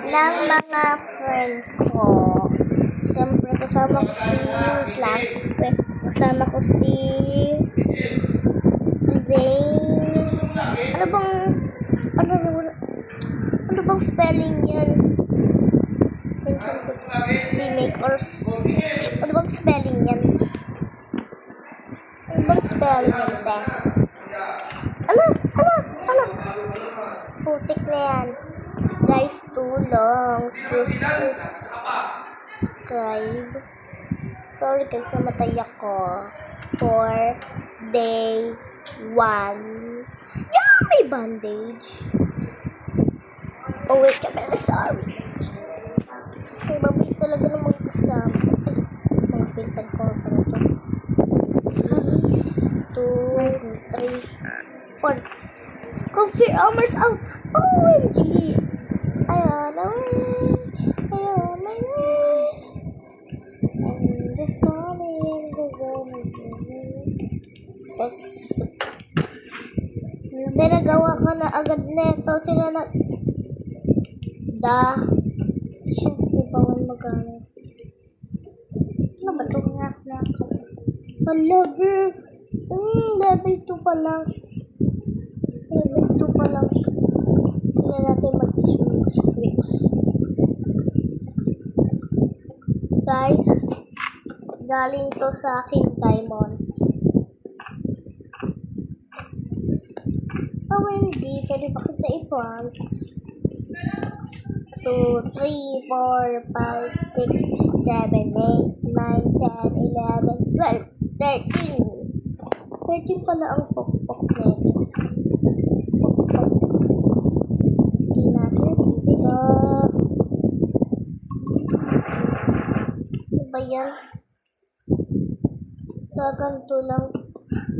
ng mga friend ko. Siyempre, kasama ko si kasama ko si Zane. Ano bang spelling yan? Pinsan ko si Make or ano bang spelling yan? Ano bang spelling yan, te? Ala! Putik na yan. Guys, tulong. Subscribe. Sorry guys, namatay ako. For day 1. Yeah, may bandage. Oh wait, kamera, sorry. Ang babay talaga naman kasama. Ay, mga pinsan ko pa na to. 2, 3, 4. Confirm Elmer's out. OMG. Ayan na way. And the funny in the zone. Hindi, nagawa ka na agad neto. Sila na... Siyempre, bawal magamit. Ano ba ito? Hala, girl. Level 2 pa lang. Sila natin mag-switch. Guys, galing to sa aking diamonds. OMG, pwede ba kita i-prank? 2, 3, 4, 5, 6, 7, 8, 9, 10, 11, 12, 13. 13 pala ang pokpok nito. Hindi natin dito. Ano ba yan? Gaganto lang.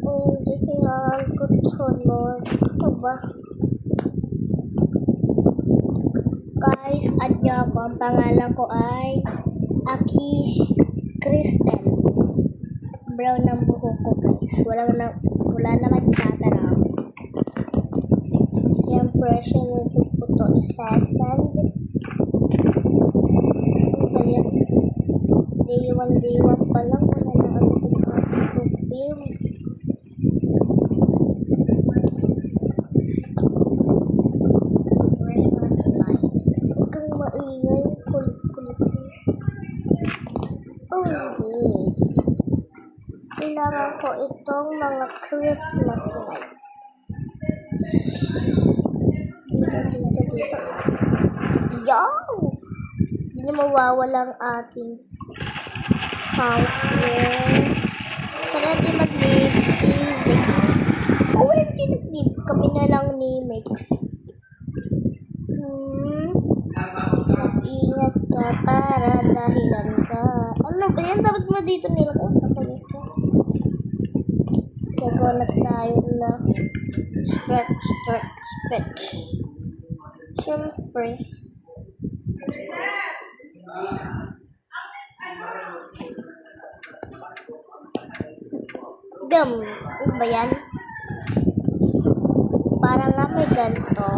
Hindi kailangan ko tulog. Ano ba? Guys, add nyo ako. Ang pangalan ko ay Aki Kristen. Brown ang buhok ko, guys. Wala naman tatanong. Siyempre, YouTube ko to isasend. Ano ba yan? Day 1 pa lang. Wala na ang film. Maingay, kulit-kulit. OMG. Kailangan ko itong mga Christmas lights. Dito. Yow! Hindi na mawawala ang ating house here. Saan natin mag-live si Zane? OMG, nag-live kami na lang ni Mix. Ingat ka para dahilan ka. Ano ba yan? Dapat mo dito nila ko. Kakalis ka. Gagawa na tayo na stretch. Siyempre. Ano ba yan? Parang nga may ganito.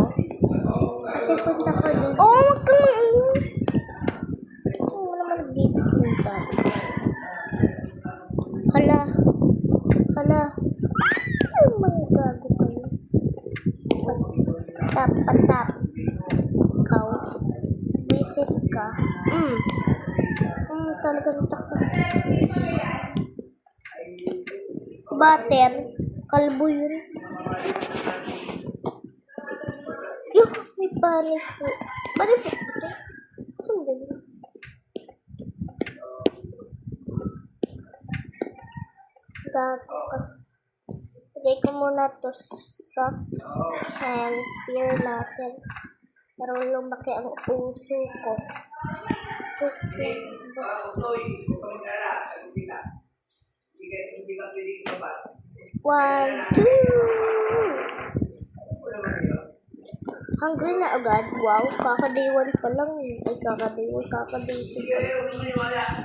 Ate, punta ko din. Oh, wag kang maingay. Oo naman nag-date punta. Hala. Ano mga gago kayo? Patap. Ikaw. Visit ka. Talagang takot. Butter. Kalbo yun. May benefit. Benefit ito? Saan ba yun? Gago ka. Lagay ko muna to sa fear natin. Pero lumaki ang puso ko. 1, 2. Hungry na agad. Wow, kaka-day 1 pa lang. Ay, kaka-day 2 pa lang.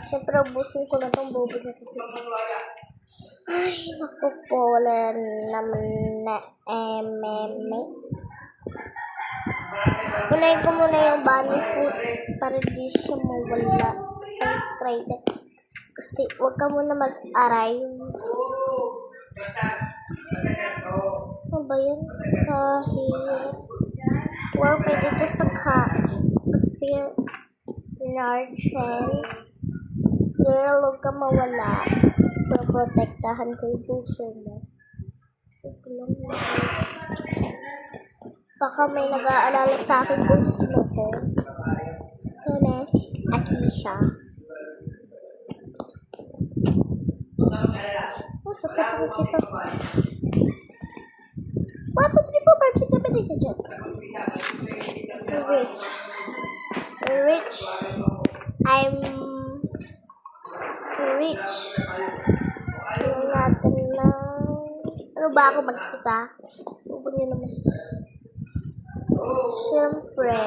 Siyempre, ubusin ko na itong bobo na ito. Ay, naku po, wala naman na meme. Unahin ko muna yung bunny food para di siya mawala. Ay, try that. Kasi huwag ka muna mag-arrive. Ano ba yun? Kahit. Well, pwede ito sa fear Narchen. Girl, huwag ka mawala. Protektahan ko yung puso mo. Baka may nag-aalala sa akin kung sino ko. Ano Akisha. Oh, sasabihin kita. 1, 2, 3, 4, 5, 6, 7, 8, 9, 10. Rich. Rich. I'm rich. Tingnan natin na. Ano ba ako mag-isa? Huwag niyo naman. Siyempre,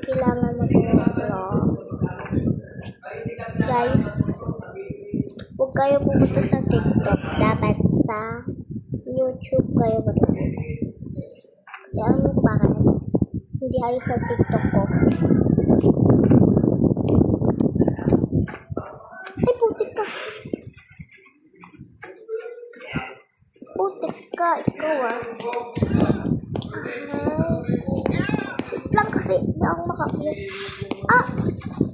kailangan mag-vlog. Guys, huwag kayo pumunta sa TikTok. Dapat sa YouTube kayo manood. Kasi alam mo bakit? Hindi ayos sa TikTok ko. Ay, putik ka. Putik ka. Ikaw ah. Wait lang kasi hindi ako makakit. Ah!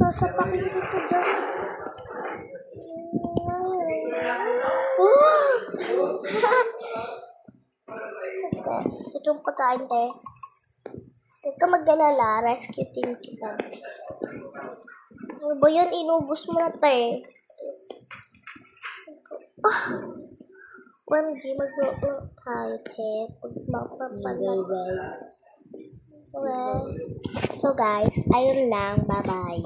Sasapakin dito dyan. Ito yung pagkain tayo. Huwag ka mag-alala. Rescue team kita. Ano ba yan? Inubos mo na tayo. OMG, mag-vlog tayo tayo. So guys, ayun lang. Bye-bye.